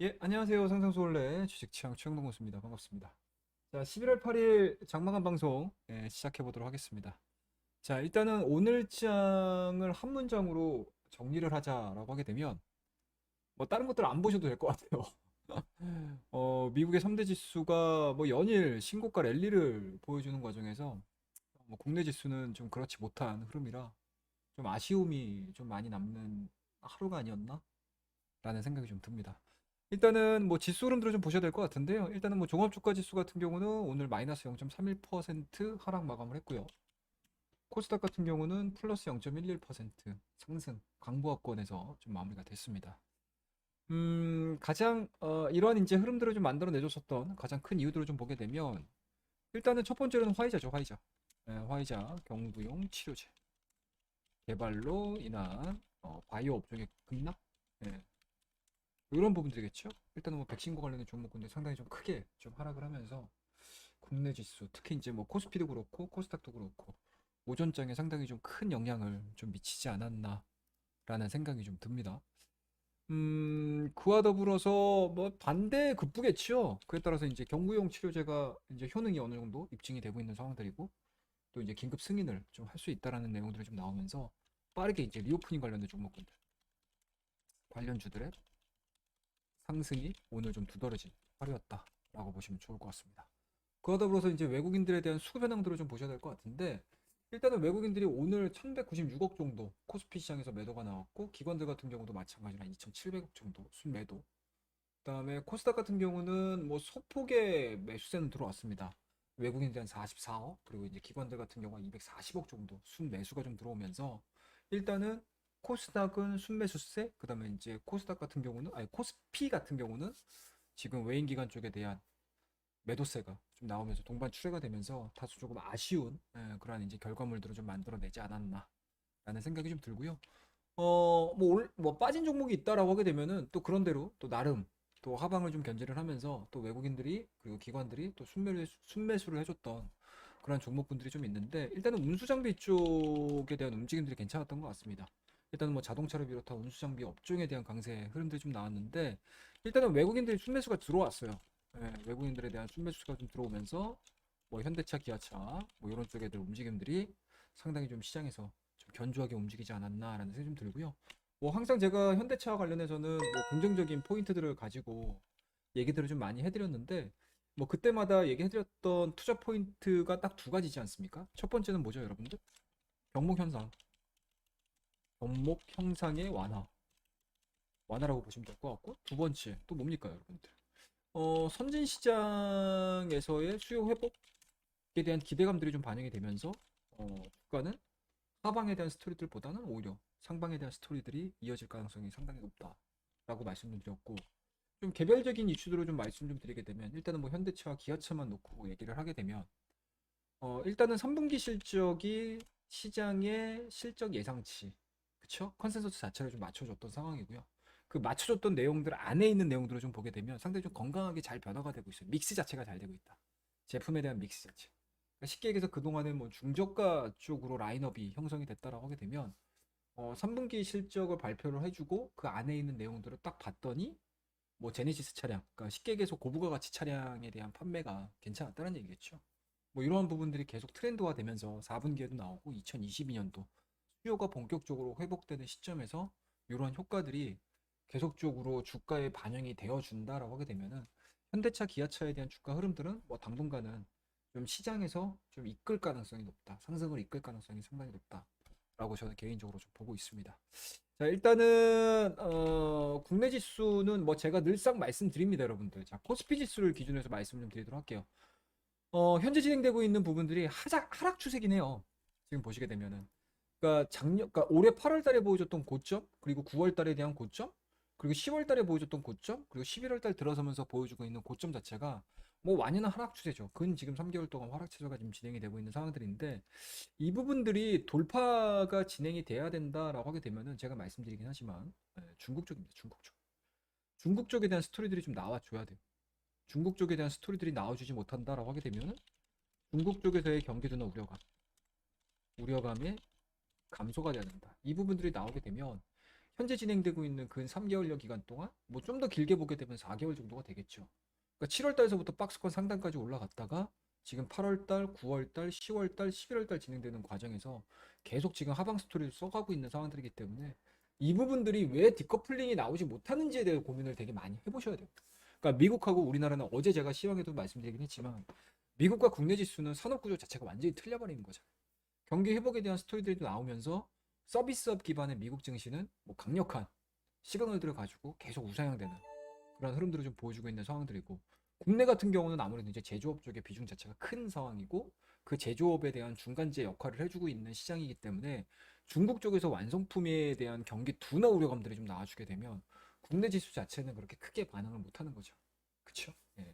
예, 안녕하세요. 상상수월래 주식취향 최영동 교수입니다. 반갑습니다. 자, 11월 8일 장마감 방송 시작해 보도록 하겠습니다. 자, 일단은 오늘 장을 한 문장으로 정리를 하자라고 하게 되면 뭐 다른 것들 안 보셔도 될 것 같아요. 미국의 3대 지수가 뭐 연일 신고가 랠리를 보여주는 과정에서 뭐 국내 지수는 좀 그렇지 못한 흐름이라 좀 아쉬움이 좀 많이 남는 하루가 아니었나? 라는 생각이 좀 듭니다. 일단은 뭐 지수 흐름들을 좀 보셔야 될 것 같은데요. 일단은 뭐 종합주가 지수 같은 경우는 오늘 마이너스 0.31% 하락 마감을 했고요. 코스닥 같은 경우는 플러스 0.11% 상승, 강보합권에서 좀 마무리가 됐습니다. 가장 이러한 이제 흐름들을 좀 만들어 내줬었던 가장 큰 이유들을 좀 보게 되면 일단은 첫 번째로는 화이자죠, 화이자. 화이자 경구용 치료제 개발로 인한 바이오 업종의 급락, 예, 이런 부분들이겠죠. 일단은 뭐 백신과 관련된 종목군들 상당히 좀 크게 좀 하락을 하면서 국내 지수, 특히 이제 뭐 코스피도 그렇고 코스닥도 그렇고 오전장에 상당히 좀 큰 영향을 좀 미치지 않았나라는 생각이 좀 듭니다. 그와 더불어서 뭐 반대 급부겠죠. 그에 따라서 이제 경구용 치료제가 이제 효능이 어느 정도 입증이 되고 있는 상황들이고 또 이제 긴급 승인을 좀 할 수 있다라는 내용들이 좀 나오면서 빠르게 이제 리오프닝 관련된 종목군들 관련주들의 상승이 오늘 좀 두드러진 하루였다라고 보시면 좋을 것 같습니다. 그와 더불어서 이제 외국인들에 대한 수급 현황들을 좀 보셔야 될 것 같은데 일단은 외국인들이 오늘 1196억 정도 코스피 시장에서 매도가 나왔고 기관들 같은 경우도 마찬가지로 한 2700억 정도 순매도. 그다음에 코스닥 같은 경우는 뭐 소폭의 매수세는 들어왔습니다. 외국인에 대한 44억 그리고 이제 기관들 같은 경우가 240억 정도 순매수가 좀 들어오면서 일단은 코스닥은 순매수세 그다음에 이제 코스닥 같은 경우는 아니 코스피 같은 경우는 지금 외인 기관 쪽에 대한 매도세가 좀 나오면서 동반 출회가 되면서 다소 조금 아쉬운 그러한 이제 결과물들을 좀 만들어내지 않았나라는 생각이 좀 들고요. 뭐 빠진 종목이 있다라고 하게 되면은 또 그런대로 또 나름 또 하방을 좀 견제를 하면서 또 외국인들이 그리고 기관들이 또 순매수를 해줬던 그런 종목군들이 좀 있는데 일단은 운수장비 쪽에 대한 움직임들이 괜찮았던 것 같습니다. 일단은 뭐 자동차를 비롯한 운수장비 업종에 대한 강세 흐름들이 좀 나왔는데 일단은 외국인들이 순매수가 들어왔어요. 외국인들에 대한 순매수가 좀 들어오면서 뭐 현대차, 기아차 뭐 이런 쪽에 들 움직임들이 상당히 좀 시장에서 좀 견조하게 움직이지 않았나라는 생각이 좀 들고요. 뭐 항상 제가 현대차 관련해서는 뭐 긍정적인 포인트들을 가지고 얘기들을 좀 많이 해드렸는데 뭐 그때마다 얘기해드렸던 투자 포인트가 딱 두 가지지 않습니까? 첫 번째는 뭐죠, 여러분들? 병목 현상, 병목 형상의 완화라고 보시면 될 것 같고 두 번째 또 뭡니까, 여러분들? 선진 시장에서의 수요 회복에 대한 기대감들이 좀 반영이 되면서 주가는 하방에 대한 스토리들보다는 오히려 상방에 대한 스토리들이 이어질 가능성이 상당히 높다라고 말씀 좀 드렸고 좀 개별적인 이슈들을 좀 말씀 좀 드리게 되면 일단은 뭐 현대차와 기아차만 놓고 얘기를 하게 되면 일단은 3분기 실적이 시장의 실적 예상치 그쵸? 컨센서스 자체를 좀 맞춰줬던 상황이고요. 그 맞춰줬던 내용들 안에 있는 내용들을 좀 보게 되면 상당히 좀 건강하게 잘 변화가 되고 있어요. 믹스 자체가 잘 되고 있다. 제품에 대한 믹스 자체. 그러니까 쉽게 얘기해서 그동안은 뭐 중저가 쪽으로 라인업이 형성이 됐다라고 하게 되면 3분기 실적을 발표를 해주고 그 안에 있는 내용들을 딱 봤더니 뭐 제네시스 차량, 그러니까 쉽게 얘기해서 고부가 가치 차량에 대한 판매가 괜찮았다는 얘기겠죠. 뭐 이러한 부분들이 계속 트렌드화 되면서 4분기에도 나오고 2022년도 수요가 본격적으로 회복되는 시점에서 이러한 효과들이 계속적으로 주가에 반영이 되어 준다라고 하게 되면은 현대차, 기아차에 대한 주가 흐름들은 뭐 당분간은 좀 시장에서 좀 이끌 가능성이 높다. 상승을 이끌 가능성이 상당히 높다라고 저는 개인적으로 좀 보고 있습니다. 자, 일단은 국내 지수는 뭐 제가 늘상 말씀드립니다, 여러분들. 자, 코스피 지수를 기준으로 해서 말씀을 좀 드리도록 할게요. 현재 진행되고 있는 부분들이 하락 추세긴 해요. 지금 보시게 되면은. 그러니까 올해 8월 달에 보여줬던 고점, 그리고 9월 달에 대한 고점, 그리고 10월 달에 보여줬던 고점, 그리고 11월 달 들어서면서 보여주고 있는 고점 자체가 뭐 완연한 하락 추세죠. 근 지금 3개월 동안 하락 추세가 지금 진행이 되고 있는 상황들인데 이 부분들이 돌파가 진행이 돼야 된다라고 하게 되면은 제가 말씀드리긴 하지만 중국 쪽입니다. 중국 쪽. 중국 쪽에 대한 스토리들이 좀 나와줘야 돼요. 중국 쪽에 대한 스토리들이 나와주지 못한다라고 하게 되면은 중국 쪽에서의 경기도나 우려감의 감소가 돼야 된다. 이 부분들이 나오게 되면 현재 진행되고 있는 근 3개월여 기간 동안 뭐 좀 더 길게 보게 되면 4개월 정도가 되겠죠. 그러니까 7월 달에서부터 박스권 상단까지 올라갔다가 지금 8월 달, 9월 달, 10월 달, 11월 달 진행되는 과정에서 계속 지금 하방 스토리를 써가고 있는 상황들이기 때문에 이 부분들이 왜 디커플링이 나오지 못하는지에 대해 고민을 되게 많이 해보셔야 돼요. 그러니까 미국하고 우리나라는 어제 제가 시황에도 말씀드리긴 했지만 미국과 국내 지수는 산업 구조 자체가 완전히 틀려버리는 거잖아요. 경기 회복에 대한 스토리들도 나오면서 서비스업 기반의 미국 증시는 뭐 강력한 시그널들을 가지고 계속 우상향되는 그런 흐름들을 좀 보여주고 있는 상황들이고 국내 같은 경우는 아무래도 이제 제조업 쪽의 비중 자체가 큰 상황이고 그 제조업에 대한 중간재 역할을 해주고 있는 시장이기 때문에 중국 쪽에서 완성품에 대한 경기 둔화 우려감들이 좀 나와주게 되면 국내 지수 자체는 그렇게 크게 반응을 못하는 거죠. 그렇죠? 예.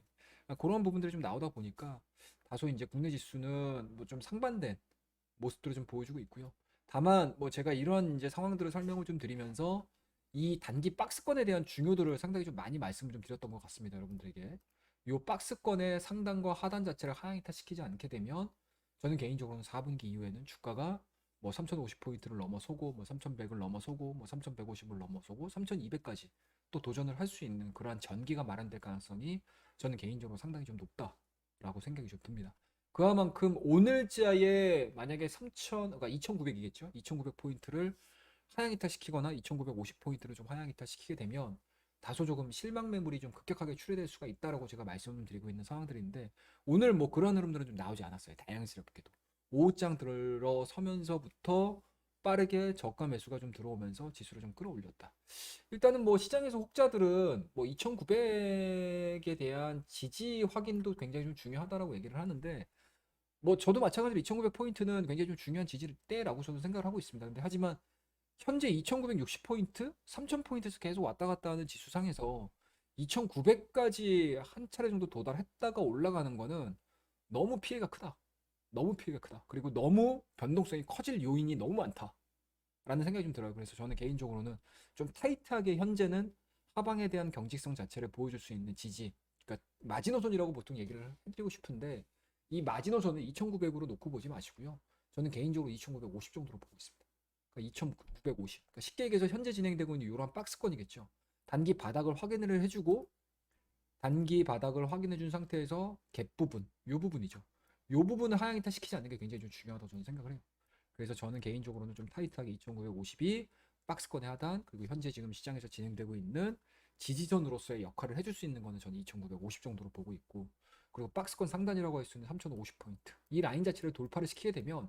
그런 부분들이 좀 나오다 보니까 다소 이제 국내 지수는 뭐 좀 상반된 모습들을 좀 보여주고 있고요. 다만 뭐 제가 이런 이제 상황들을 설명을 좀 드리면서 이 단기 박스권에 대한 중요도를 상당히 좀 많이 말씀을 좀 드렸던 것 같습니다, 여러분들에게. 이 박스권의 상단과 하단 자체를 하향이탈시키지 않게 되면 저는 개인적으로는 4분기 이후에는 주가가 뭐 3050포인트를 넘어서고 뭐 3100을 넘어서고 뭐 3150을 넘어서고 3200까지 또 도전을 할 수 있는 그러한 전기가 마련될 가능성이 저는 개인적으로 상당히 좀 높다라고 생각이 좀 듭니다. 그만큼 오늘자에 만약에 3000, 그러니까 2900이겠죠? 2900포인트를 하향이탈시키거나 2950포인트를 좀 하향이탈시키게 되면 다소 조금 실망 매물이 좀 급격하게 출회될 수가 있다라고 제가 말씀을 드리고 있는 상황들인데 오늘 뭐 그런 흐름들은 좀 나오지 않았어요. 다양스럽게도. 5장 들어서면서부터 빠르게 저가 매수가 좀 들어오면서 지수를 좀 끌어올렸다. 일단은 뭐 시장에서 혹자들은 뭐 2900에 대한 지지 확인도 굉장히 좀 중요하다라고 얘기를 하는데 뭐 저도 마찬가지로 2900포인트는 굉장히 좀 중요한 지지대라고 저는 생각을 하고 있습니다. 근데 하지만 현재 2960포인트, 3000포인트에서 계속 왔다 갔다 하는 지수상에서 2900까지 한 차례 정도 도달했다가 올라가는 거는 너무 피해가 크다. 너무 피해가 크다. 그리고 너무 변동성이 커질 요인이 너무 많다. 라는 생각이 좀 들어요. 그래서 저는 개인적으로는 좀 타이트하게 현재는 하방에 대한 경직성 자체를 보여줄 수 있는 지지. 그러니까 마지노선이라고 보통 얘기를 해드리고 싶은데 이 마지노선을 2900으로 놓고 보지 마시고요. 저는 개인적으로 2950 정도로 보고 있습니다. 그러니까 2950. 그러니까 쉽게 얘기해서 현재 진행되고 있는 이러한 박스권이겠죠. 단기 바닥을 확인을 해주고 단기 바닥을 확인해 준 상태에서 갭 부분, 요 부분이죠. 요 부분을 하향이탈 시키지 않는 게 굉장히 좀 중요하다고 저는 생각을 해요. 그래서 저는 개인적으로는 좀 타이트하게 2950이 박스권의 하단 그리고 현재 지금 시장에서 진행되고 있는 지지선으로서의 역할을 해줄 수 있는 거는 저는 2950 정도로 보고 있고 그리고 박스권 상단이라고 할 수 있는 3050포인트 이 라인 자체를 돌파를 시키게 되면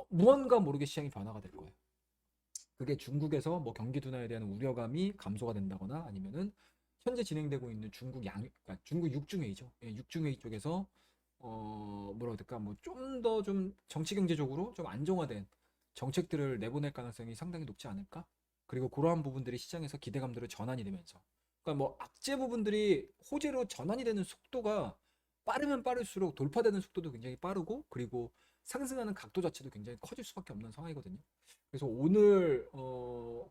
무언가 모르게 시장이 변화가 될 거예요. 그게 중국에서 뭐 경기 둔화에 대한 우려감이 감소가 된다거나 아니면은 현재 진행되고 있는 그러니까 중국 육중회의죠. 예, 육중회의 쪽에서 뭐라 해야 될까 뭐 좀 더 좀 정치 경제적으로 좀 안정화된 정책들을 내보낼 가능성이 상당히 높지 않을까? 그리고 그러한 부분들이 시장에서 기대감들을 전환이 되면서 그러니까 뭐 악재 부분들이 호재로 전환이 되는 속도가 빠르면 빠를수록 돌파되는 속도도 굉장히 빠르고 그리고 상승하는 각도 자체도 굉장히 커질 수밖에 없는 상황이거든요. 그래서 오늘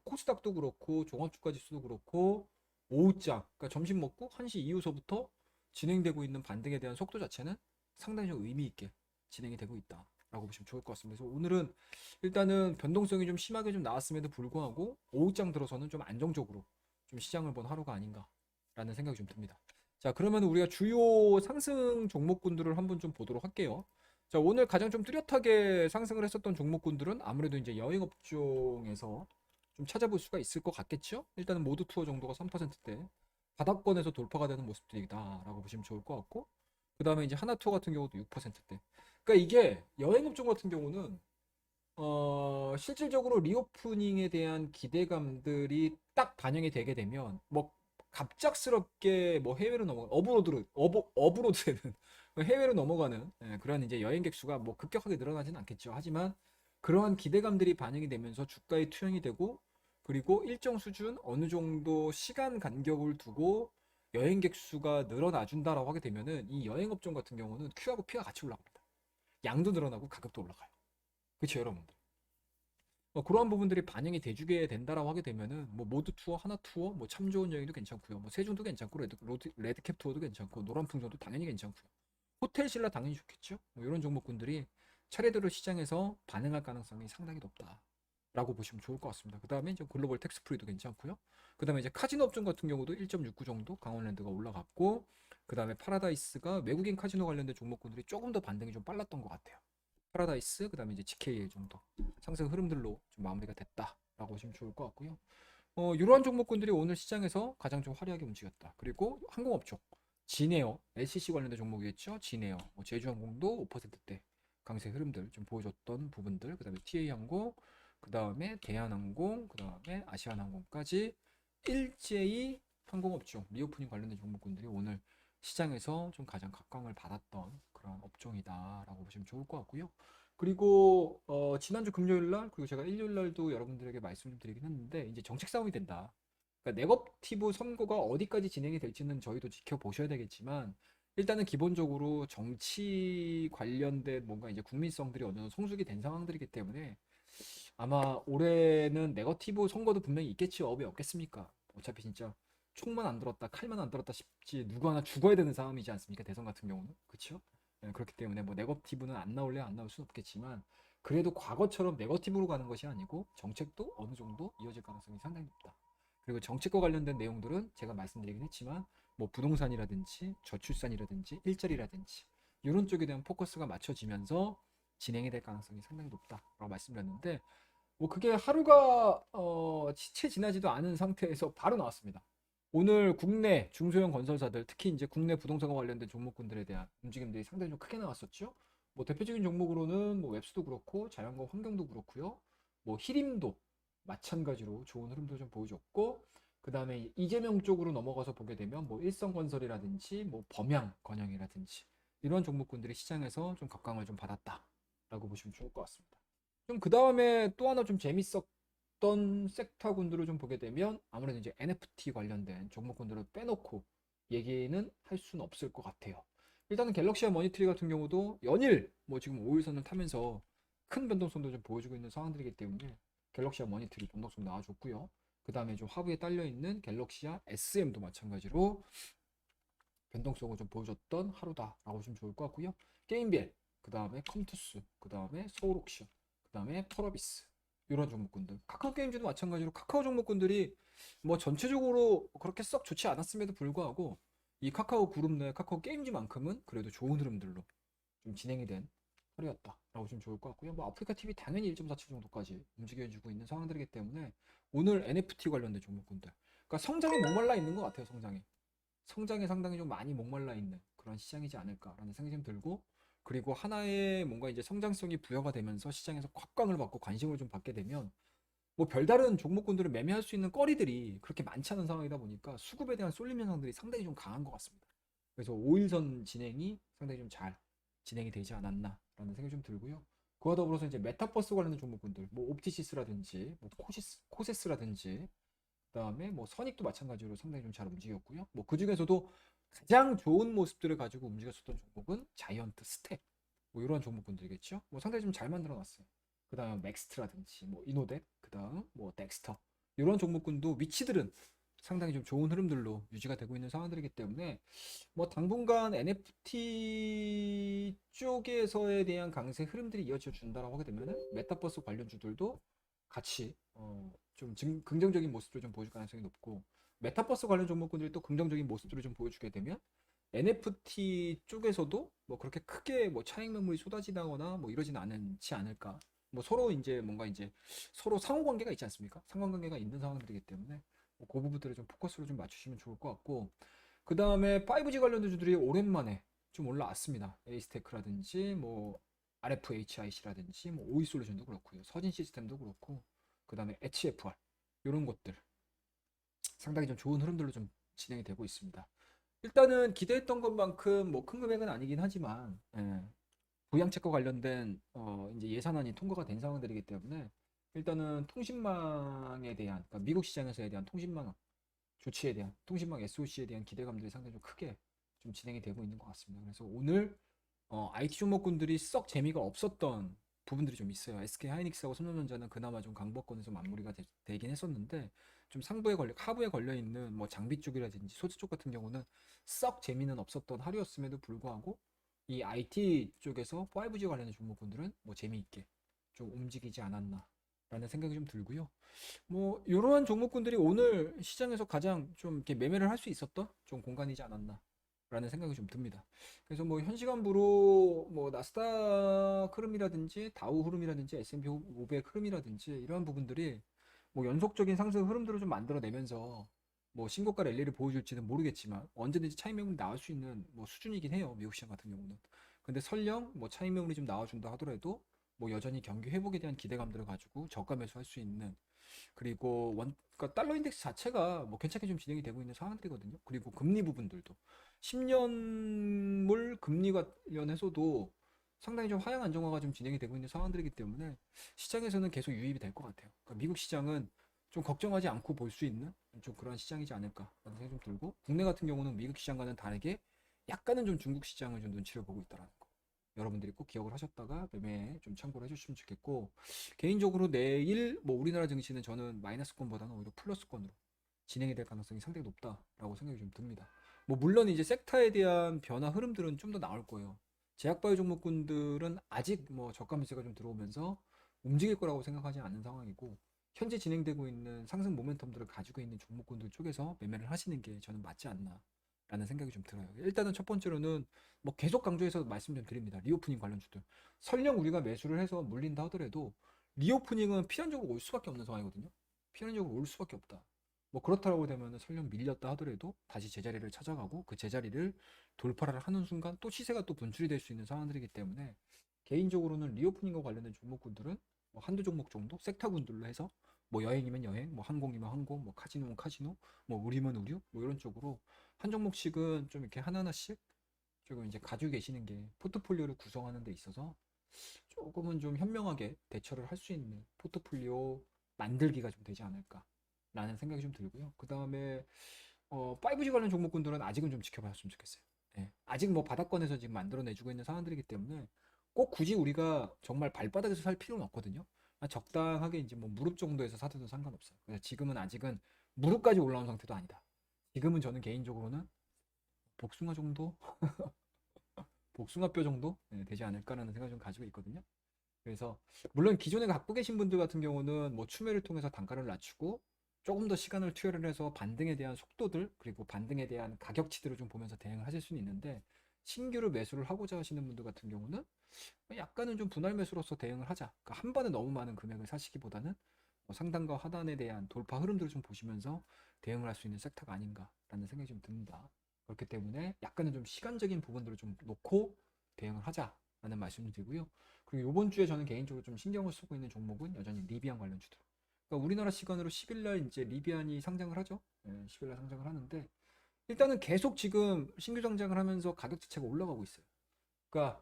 코스닥도 그렇고 종합주가 지수도 그렇고 오후장 그러니까 점심 먹고 1시 이후서부터 진행되고 있는 반등에 대한 속도 자체는 상당히 좀 의미 있게 진행이 되고 있다라고 보시면 좋을 것 같습니다. 그래서 오늘은 일단은 변동성이 좀 심하게 좀 나왔음에도 불구하고 오후장 들어서는 좀 안정적으로 좀 시장을 본 하루가 아닌가라는 생각이 좀 듭니다. 자, 그러면 우리가 주요 상승 종목군들을 한번 좀 보도록 할게요. 자, 오늘 가장 좀 뚜렷하게 상승을 했었던 종목군들은 아무래도 이제 여행업종에서 좀 찾아볼 수가 있을 것 같겠죠? 일단은 모두 투어 정도가 3%대 바닥권에서 돌파가 되는 모습들이다라고 보시면 좋을 것 같고 그 다음에 이제 하나투어 같은 경우도 6%대 그러니까 이게 여행업종 같은 경우는 실질적으로 리오프닝에 대한 기대감들이 딱 반영이 되게 되면 뭐 갑작스럽게 뭐 해외로 넘어가 어브로드되는 해외로 넘어가는 그런 이제 여행객 수가 뭐 급격하게 늘어나지는 않겠죠. 하지만 그러한 기대감들이 반영이 되면서 주가에 투영이 되고 그리고 일정 수준 어느 정도 시간 간격을 두고 여행객 수가 늘어나 준다라고 하게 되면은 이 여행업종 같은 경우는 Q하고 P가 같이 올라갑니다. 양도 늘어나고 가격도 올라가요. 그렇죠, 여러분들. 그러한 부분들이 반영이 돼주게 된다라고 하게 되면은 뭐 모두 투어, 하나 투어, 뭐 참 좋은 여행도 괜찮고요. 뭐 세종도 괜찮고 레드캡 투어도 괜찮고 노란풍선도 당연히 괜찮고요. 호텔 신라 당연히 좋겠죠. 뭐 이런 종목군들이 차례대로 시장에서 반응할 가능성이 상당히 높다. 라고 보시면 좋을 것 같습니다. 그 다음에 이제 글로벌 텍스프리도 괜찮고요. 그 다음에 이제 카지노 업종 같은 경우도 1.69 정도 강원랜드가 올라갔고, 그 다음에 파라다이스가 외국인 카지노 관련된 종목군들이 조금 더 반등이 좀 빨랐던 것 같아요. 파라다이스, 그 다음에 이제 GKA 정도 상승 흐름들로 좀 마무리가 됐다라고 보시면 좋을 것 같고요. 이러한 종목군들이 오늘 시장에서 가장 좀 화려하게 움직였다. 그리고 항공업종, 진에어, LCC 관련된 종목이겠죠. 진에어, 제주항공도 5%대 강세 흐름들 좀 보여줬던 부분들, 그 다음에 TA항공, 그 다음에 대한항공, 그 다음에 아시아나항공까지 일제히 항공업종, 리오프닝 관련된 종목군들이 오늘 시장에서 좀 가장 각광을 받았던 그런 업종이다라고 보시면 좋을 것 같고요. 그리고 지난주 금요일 날, 그리고 제가 일요일 날도 여러분들에게 말씀 좀 드리긴 했는데, 이제 정책 싸움이 된다. 그러니까 네거티브 선거가 어디까지 진행이 될지는 저희도 지켜보셔야 되겠지만, 일단은 기본적으로 정치 관련된 뭔가 이제 국민성들이 어느 정도 성숙이 된 상황들이기 때문에 아마 올해는 네거티브 선거도 분명히 있겠지, 업이 없겠습니까? 어차피 진짜 총만 안 들었다, 칼만 안 들었다 싶지 누구 하나 죽어야 되는 상황이지 않습니까? 대선 같은 경우는. 그렇죠? 그렇기 때문에 뭐 네거티브는 안 나올래 안 나올 수는 없겠지만, 그래도 과거처럼 네거티브로 가는 것이 아니고 정책도 어느 정도 이어질 가능성이 상당히 높다. 그리고 정책과 관련된 내용들은 제가 말씀드리긴 했지만, 뭐 부동산이라든지 저출산이라든지 일자리라든지 이런 쪽에 대한 포커스가 맞춰지면서 진행이 될 가능성이 상당히 높다라고 말씀드렸는데, 뭐 그게 하루가 채 지나지도 않은 상태에서 바로 나왔습니다. 오늘 국내 중소형 건설사들, 특히 이제 국내 부동산과 관련된 종목군들에 대한 움직임들이 상당히 좀 크게 나왔었죠. 뭐 대표적인 종목으로는 뭐 웹스도 그렇고 자연과 환경도 그렇고요. 뭐 히림도 마찬가지로 좋은 흐름도 좀 보여줬고, 그 다음에 이재명 쪽으로 넘어가서 보게 되면 뭐 일성건설이라든지 뭐 범양건영이라든지 이런 종목군들이 시장에서 좀 각광을 좀 받았다라고 보시면 좋을 것 같습니다. 좀 그 다음에 또 하나 좀 재밌었던 섹터군들을 좀 보게 되면 아무래도 이제 NFT 관련된 종목군들을 빼놓고 얘기는 할 수는 없을 것 같아요. 일단은 갤럭시와 머니트리 같은 경우도 연일 뭐 지금 5일선을 타면서 큰 변동성도 좀 보여주고 있는 상황들이기 때문에 갤럭시와 머니트리 변동성 나와줬고요. 그 다음에 좀 하부에 딸려 있는 갤럭시와 SM도 마찬가지로 변동성을 좀 보여줬던 하루다라고 보시면 좋을 것 같고요. 게임벨, 그 다음에 컴투스, 그 다음에 서울옥션, 그 다음에 펄어비스 이런 종목군들. 카카오 게임즈도 마찬가지로 카카오 종목군들이 뭐 전체적으로 그렇게 썩 좋지 않았음에도 불구하고 이 카카오 그룹 내 카카오 게임즈만큼은 그래도 좋은 흐름들로 좀 진행이 된 하루였다라고 보시면 좋을 것 같고요. 뭐 아프리카 TV 당연히 1.47 정도까지 움직여주고 있는 상황들이기 때문에 오늘 NFT 관련된 종목군들, 그러니까 성장에 목말라 있는 것 같아요. 성장에 상당히 좀 많이 목말라 있는 그런 시장이지 않을까라는 생각이 좀 들고, 그리고 하나의 뭔가 이제 성장성이 부여가 되면서 시장에서 곽광을 받고 관심을 좀 받게 되면 뭐 별다른 종목군들을 매매할 수 있는 거리들이 그렇게 많지 않은 상황이다 보니까 수급에 대한 쏠림 현상들이 상당히 좀 강한 것 같습니다. 그래서 5일선 진행이 상당히 좀 잘 진행이 되지 않았나라는 생각이 좀 들고요. 그와 더불어서 이제 메타버스 관련된 종목군들, 뭐 옵티시스라든지 뭐 코세스라든지 그다음에 뭐 선익도 마찬가지로 상당히 좀 잘 움직였고요. 뭐 그 중에서도 가장 좋은 모습들을 가지고 움직였었던 종목은 자이언트 스텝, 뭐 이런 종목군들이겠죠. 뭐 상당히 좀 잘 만들어 놨어요. 그다음 맥스트라든지 뭐 이노뎁, 그다음 뭐 덱스터 이런 종목군도 위치들은 상당히 좀 좋은 흐름들로 유지가 되고 있는 상황들이기 때문에 뭐 당분간 NFT 쪽에서에 대한 강세 흐름들이 이어져 준다라고 하게 되면은 메타버스 관련주들도 같이 좀 긍정적인 모습들을 좀 보여줄 가능성이 높고, 메타버스 관련 종목군들이 또 긍정적인 모습들을 좀 보여주게 되면 NFT 쪽에서도 뭐 그렇게 크게 뭐 차익 매물이 쏟아지거나 뭐 이러진 않지 않을까. 뭐 서로 이제 뭔가 이제 서로 상호관계가 있지 않습니까? 상관관계가 있는 상황들이기 때문에 뭐그 부분들을 좀 포커스로 좀 맞추시면 좋을 것 같고, 그 다음에 5G 관련된 주들이 오랜만에 좀 올라왔습니다. 에이스테크라든지 뭐 RFHIC라든지 뭐 오이솔루션도 그렇고요. 서진 시스템도 그렇고, 그 다음에 HFR 이런 것들 상당히 좀 좋은 흐름들로 좀 진행이 되고 있습니다. 일단은 기대했던 것만큼 뭐 큰 금액은 아니긴 하지만, 부양책과 관련된 이제 예산안이 통과가 된 상황들이기 때문에 일단은 통신망에 대한, 그러니까 미국 시장에서에 대한 통신망 조치에 대한, 통신망 SOC에 대한 기대감들이 상당히 좀 크게 좀 진행이 되고 있는 것 같습니다. 그래서 오늘 IT 종목군들이 썩 재미가 없었던 부분들이 좀 있어요. SK 하이닉스하고 삼성전자는 그나마 좀 강보권에서 마무리가 되긴 했었는데, 좀 하부에 걸려 있는 뭐 장비 쪽이라든지 소재 쪽 같은 경우는 썩 재미는 없었던 하루였음에도 불구하고 이 IT 쪽에서 5G 관련된 종목군들은 뭐 재미있게 좀 움직이지 않았나 라는 생각이 좀 들고요. 뭐 이러한 종목군들이 오늘 시장에서 가장 좀 이렇게 매매를 할 수 있었던 좀 공간이지 않았나 라는 생각이 좀 듭니다. 그래서 뭐 현시간부로 뭐 나스닥 흐름이라든지 다우 흐름이라든지 S&P 500 흐름이라든지 이러한 부분들이 뭐 연속적인 상승 흐름들을 좀 만들어내면서 뭐 신고가 랠리를 보여줄지는 모르겠지만 언제든지 차익 매물이 나올 수 있는 뭐 수준이긴 해요. 미국 시장 같은 경우는. 근데 설령 뭐 차익 매물이 좀 나와준다 하더라도 뭐 여전히 경기 회복에 대한 기대감들을 가지고 저가 매수할 수 있는, 그리고 그러니까 달러 인덱스 자체가 뭐 괜찮게 좀 진행이 되고 있는 상황들이거든요. 그리고 금리 부분들도 10년물 금리 관련해서도 상당히 좀 하향 안정화가 좀 진행이 되고 있는 상황들이기 때문에 시장에서는 계속 유입이 될 것 같아요. 그러니까 미국 시장은 좀 걱정하지 않고 볼 수 있는 좀 그런 시장이지 않을까 라는 생각이 좀 들고, 국내 같은 경우는 미국 시장과는 다르게 약간은 좀 중국 시장을 좀 눈치를 보고 있다는 거, 여러분들이 꼭 기억을 하셨다가 매매에 좀 참고를 해주시면 좋겠고, 개인적으로 내일 뭐 우리나라 증시는 저는 마이너스권보다는 오히려 플러스권으로 진행이 될 가능성이 상당히 높다라고 생각이 좀 듭니다. 뭐 물론 이제 섹터에 대한 변화 흐름들은 좀 더 나올 거예요. 제약바이오 종목군들은 아직 뭐 저가 매수가 좀 들어오면서 움직일 거라고 생각하지 않는 상황이고, 현재 진행되고 있는 상승 모멘텀들을 가지고 있는 종목군들 쪽에서 매매를 하시는 게 저는 맞지 않나 라는 생각이 좀 들어요. 일단은 첫 번째로는 뭐 계속 강조해서 말씀 좀 드립니다. 리오프닝 관련주들. 설령 우리가 매수를 해서 물린다 하더라도 리오프닝은 필연적으로 올 수밖에 없는 상황이거든요. 필연적으로 올 수밖에 없다. 뭐 그렇다고 되면 설령 밀렸다 하더라도 다시 제자리를 찾아가고 그 제자리를 돌파를 하는 순간 또 시세가 또 분출이 될 수 있는 상황들이기 때문에, 개인적으로는 리오프닝과 관련된 종목군들은 뭐 한두 종목 정도 섹터군들로 해서 뭐 여행이면 여행, 뭐 항공이면 항공, 뭐 카지노면 카지노, 뭐 의류면 의류, 뭐 이런 쪽으로 한 종목씩은 좀 이렇게 하나하나씩 조금 이제 가지고 계시는 게 포트폴리오를 구성하는 데 있어서 조금은 좀 현명하게 대처를 할 수 있는 포트폴리오 만들기가 좀 되지 않을까라는 생각이 좀 들고요. 그 다음에 5G 관련 종목군들은 아직은 좀 지켜봤으면 좋겠어요. 예, 아직 뭐 바닥권에서 지금 만들어내주고 있는 상황들이기 때문에 꼭 굳이 우리가 정말 발바닥에서 살 필요는 없거든요. 적당하게 이제 뭐 무릎 정도에서 사도 상관없어요. 그래서 지금은 아직은 무릎까지 올라온 상태도 아니다. 지금은 저는 개인적으로는 복숭아 정도, 복숭아뼈 정도 되지 않을까라는 생각을 좀 가지고 있거든요. 그래서 물론 기존에 갖고 계신 분들 같은 경우는 뭐 추매를 통해서 단가를 낮추고 조금 더 시간을 투여를 해서 반등에 대한 속도들, 그리고 반등에 대한 가격치들을 좀 보면서 대응을 하실 수는 있는데, 신규로 매수를 하고자 하시는 분들 같은 경우는 약간은 좀 분할 매수로서 대응을 하자. 그러니까 한 번에 너무 많은 금액을 사시기보다는 뭐 상단과 하단에 대한 돌파 흐름들을 좀 보시면서 대응을 할 수 있는 섹터가 아닌가라는 생각이 좀 듭니다. 그렇기 때문에 약간은 좀 시간적인 부분들을 좀 놓고 대응을 하자라는 말씀을 드리고요. 그리고 이번 주에 저는 개인적으로 좀 신경을 쓰고 있는 종목은 여전히 리비안 관련주들. 그러니까 우리나라 시간으로 10일날 이제 리비안이 상장을 하죠. 10일날 상장을 하는데 일단은 계속 지금 신규 상장을 하면서 가격 자체가 올라가고 있어요. 그러니까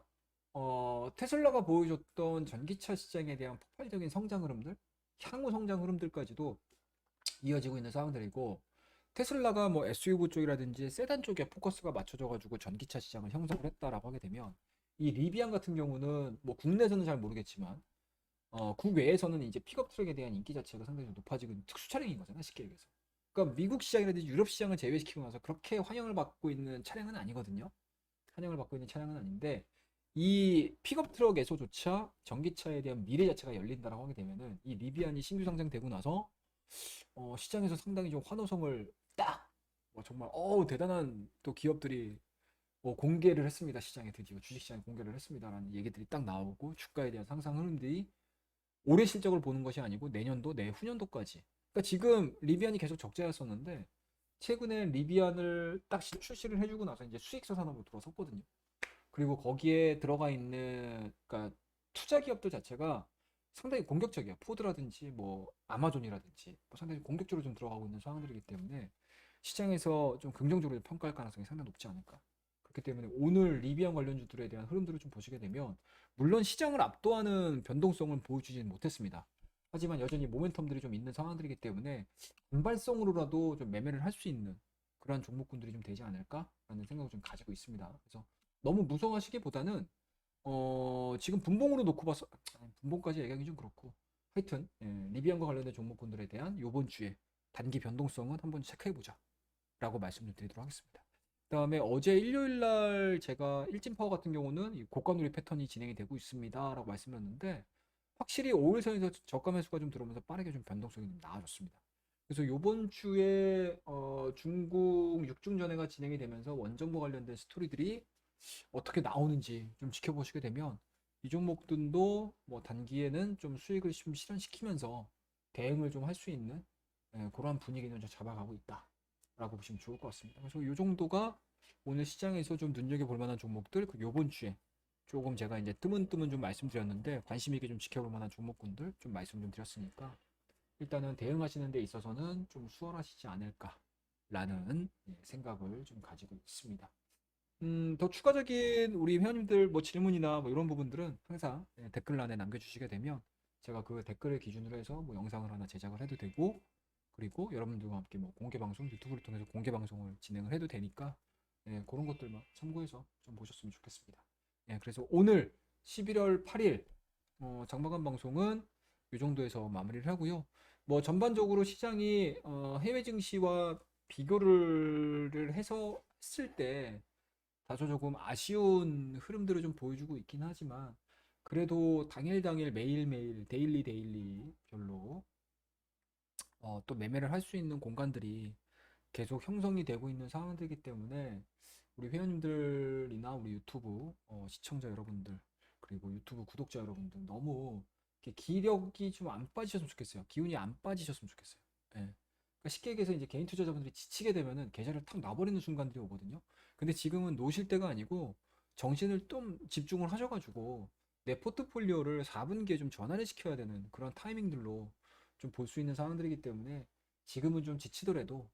테슬라가 보여줬던 전기차 시장에 대한 폭발적인 성장 흐름들, 향후 성장 흐름들까지도 이어지고 있는 상황들이고, 테슬라가 뭐 SUV 쪽이라든지 세단 쪽에 포커스가 맞춰져 가지고 전기차 시장을 형성을 했다라고 하게 되면, 이 리비안 같은 경우는 뭐 국내에서는 잘 모르겠지만 국외에서는 이제 픽업 트럭에 대한 인기 자체가 상당히 높아지고 있는 특수 차량인 거잖아, 쉽게 얘기해서. 그러니까 미국 시장이라든지 유럽 시장을 제외시키고 나서 그렇게 환영을 받고 있는 차량은 아니거든요. 환영을 받고 있는 차량은 아닌데, 이 픽업 트럭에서조차 전기차에 대한 미래 자체가 열린다라고 하게 되면은 이 리비안이 신규 상장되고 나서 시장에서 상당히 좀 환호성을 딱 정말 대단한 또 기업들이 공개를 했습니다. 시장에 드디어 주식시장에 공개를 했습니다라는 얘기들이 딱 나오고, 주가에 대한 상승 흐름들이 올해 실적을 보는 것이 아니고 내년도, 내후년도까지. 그러니까 지금 리비안이 계속 적자였었는데 최근에 리비안을 딱 출시를 해주고 나서 이제 수익성 산업으로 들어섰거든요. 그리고 거기에 들어가 있는 그러니까 투자 기업들 자체가 상당히 공격적이야. 포드라든지 뭐 아마존이라든지 뭐 상당히 공격적으로 좀 들어가고 있는 상황들이기 때문에 시장에서 좀 긍정적으로 평가할 가능성이 상당히 높지 않을까. 그렇기 때문에 오늘 리비안 관련주들에 대한 흐름들을 좀 보시게 되면, 물론 시장을 압도하는 변동성을 보여주지는 못했습니다. 하지만 여전히 모멘텀들이 좀 있는 상황들이기 때문에 단발성으로라도 좀 매매를 할 수 있는 그러한 종목군들이 좀 되지 않을까라는 생각을 좀 가지고 있습니다. 그래서 너무 무서워하시기보다는 지금 분봉으로 놓고 봐서 분봉까지 얘기하기 좀 그렇고, 하여튼 리비안과 관련된 종목군들에 대한 요번 주에 단기 변동성은 한번 체크해보자 라고 말씀 좀 드리도록 하겠습니다. 그 다음에 어제 일요일 날 제가 일진파워 같은 경우는 이 고가놀이 패턴이 진행이 되고 있습니다 라고 말씀드렸는데, 확실히 5일선에서 저가 매수가 좀 들어오면서 빠르게 좀 변동성이 좀 나아졌습니다. 그래서 요번 주에 중국 육중전회가 진행이 되면서 원정부 관련된 스토리들이 어떻게 나오는지 좀 지켜보시게 되면 이 종목들도 뭐 단기에는 좀 수익을 좀 실현시키면서 대응을 좀 할 수 있는 그런 분위기는 좀 잡아가고 있다라고 보시면 좋을 것 같습니다. 그래서 이 정도가 오늘 시장에서 좀 눈여겨볼 만한 종목들, 그 요번 주에 조금 제가 이제 뜨문뜨문 좀 말씀드렸는데 관심 있게 좀 지켜볼 만한 종목군들 좀 말씀 좀 드렸으니까 일단은 대응하시는 데 있어서는 좀 수월하시지 않을까라는 생각을 좀 가지고 있습니다. 더 추가적인 우리 회원님들 뭐 질문이나 뭐 이런 부분들은 항상 댓글란에 남겨주시게 되면 제가 그 댓글을 기준으로 해서 뭐 영상을 하나 제작을 해도 되고 그리고 여러분들과 함께 뭐 공개 방송 유튜브를 통해서 공개 방송을 진행을 해도 되니까 그런 것들만 참고해서 좀 보셨으면 좋겠습니다. 그래서 오늘 11월 8일 장마감 방송은 이 정도에서 마무리를 하고요. 뭐 전반적으로 시장이 해외 증시와 비교를 해서 했을 때 다소 조금 아쉬운 흐름들을 좀 보여주고 있긴 하지만 그래도 당일 당일 매일매일 데일리 별로 또 매매를 할 수 있는 공간들이 계속 형성이 되고 있는 상황들이기 때문에 우리 회원님들이나 우리 유튜브 시청자 여러분들 그리고 유튜브 구독자 여러분들 너무 이렇게 기력이 좀 안 빠지셨으면 좋겠어요. 기운이 안 빠지셨으면 좋겠어요. 예. 그러니까 쉽게 얘기해서 이제 개인 투자자분들이 지치게 되면은 계좌를 탁 놔버리는 순간들이 오거든요. 근데 지금은 놓으실 때가 아니고 정신을 좀 집중을 하셔가지고 내 포트폴리오를 4분기에 좀 전환을 시켜야 되는 그런 타이밍들로 좀 볼 수 있는 상황들이기 때문에 지금은 좀 지치더라도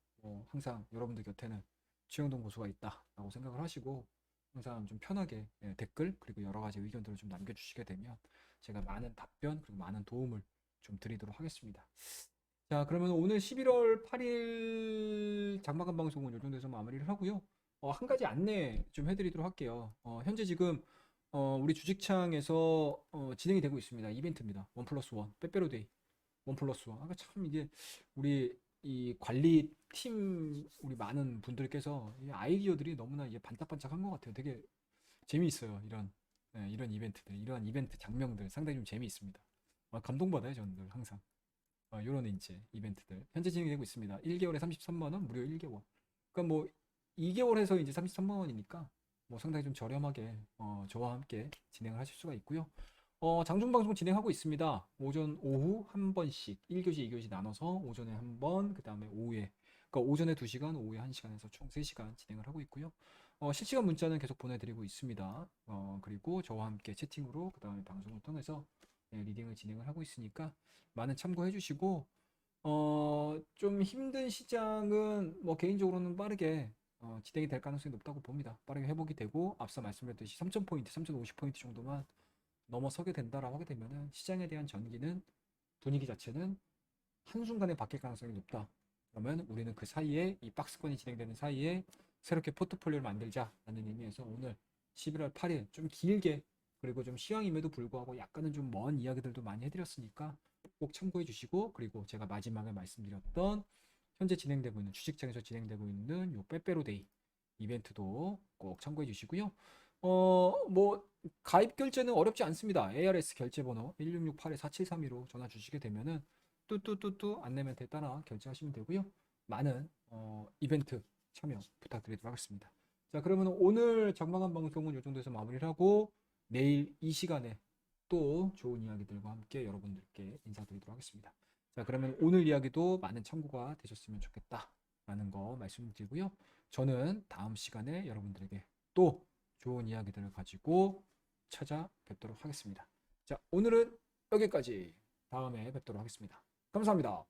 항상 여러분들 곁에는 최영동 고수가 있다라고 생각을 하시고 항상 좀 편하게 댓글 그리고 여러 가지 의견들을 좀 남겨주시게 되면 제가 많은 답변 그리고 많은 도움을 좀 드리도록 하겠습니다. 자, 그러면 오늘 11월 8일 장마감 방송은 이 정도에서 마무리를 하고요. 한 가지 안내 좀 해드리도록 할게요. 현재 지금 우리 주식창에서 진행이 되고 있습니다. 이벤트입니다. 원 플러스 원 빼빼로데이 원 플러스 원. 아까 참 이게 우리 이 관리팀 우리 많은 분들께서 이 아이디어들이 너무나 이게 반짝반짝한 것 같아요. 되게 재미있어요. 이런 이벤트들, 이러한 이벤트 장면들 상당히 좀 재미있습니다. 감동받아요, 저는 항상. 이런 이제 이벤트들 현재 진행되고 있습니다. 1개월에 33만 원, 무료 1개월. 그러니까 뭐 2개월 해서 이제 33만 원이니까 뭐 상당히 좀 저렴하게 저와 함께 진행을 하실 수가 있고요. 장중 방송 진행하고 있습니다. 오전, 오후 한 번씩 1교시, 2교시 나눠서 오전에 한 번, 그 다음에 오후에 그러니까 오전에 2시간, 오후에 1시간 해서 총 3시간 진행을 하고 있고요. 실시간 문자는 계속 보내드리고 있습니다. 그리고 저와 함께 채팅으로 그 다음에 방송을 통해서 리딩을 진행을 하고 있으니까 많은 참고해 주시고 좀 힘든 시장은 뭐 개인적으로는 빠르게 진행이 될 가능성이 높다고 봅니다. 빠르게 회복이 되고 앞서 말씀드렸듯이 3,000포인트, 3,050포인트 정도만 넘어서게 된다라고 하게 되면은 시장에 대한 전기는 분위기 자체는 한순간에 바뀔 가능성이 높다. 그러면 우리는 그 사이에 이 박스권이 진행되는 사이에 새롭게 포트폴리오를 만들자라는 의미에서 오늘 11월 8일 좀 길게 그리고 좀 시황임에도 불구하고 약간은 좀 먼 이야기들도 많이 해드렸으니까 꼭 참고해 주시고 그리고 제가 마지막에 말씀드렸던 현재 진행되고 있는 주식장에서 진행되고 있는 요 빼빼로데이 이벤트도 꼭 참고해 주시고요. 뭐 가입 결제는 어렵지 않습니다. ARS 결제번호 1668-4732로 전화 주시게 되면은 뚜뚜뚜뚜 안내멘트에 따라 결제하시면 되고요. 많은 이벤트 참여 부탁드리도록 하겠습니다. 자, 그러면 오늘 장마감 방송은 이 정도에서 마무리를 하고 내일 이 시간에 또 좋은 이야기들과 함께 여러분들께 인사드리도록 하겠습니다. 자, 그러면 오늘 이야기도 많은 참고가 되셨으면 좋겠다라는 거 말씀드리고요. 저는 다음 시간에 여러분들에게 또 좋은 이야기들을 가지고 찾아뵙도록 하겠습니다. 자, 오늘은 여기까지. 다음에 뵙도록 하겠습니다. 감사합니다.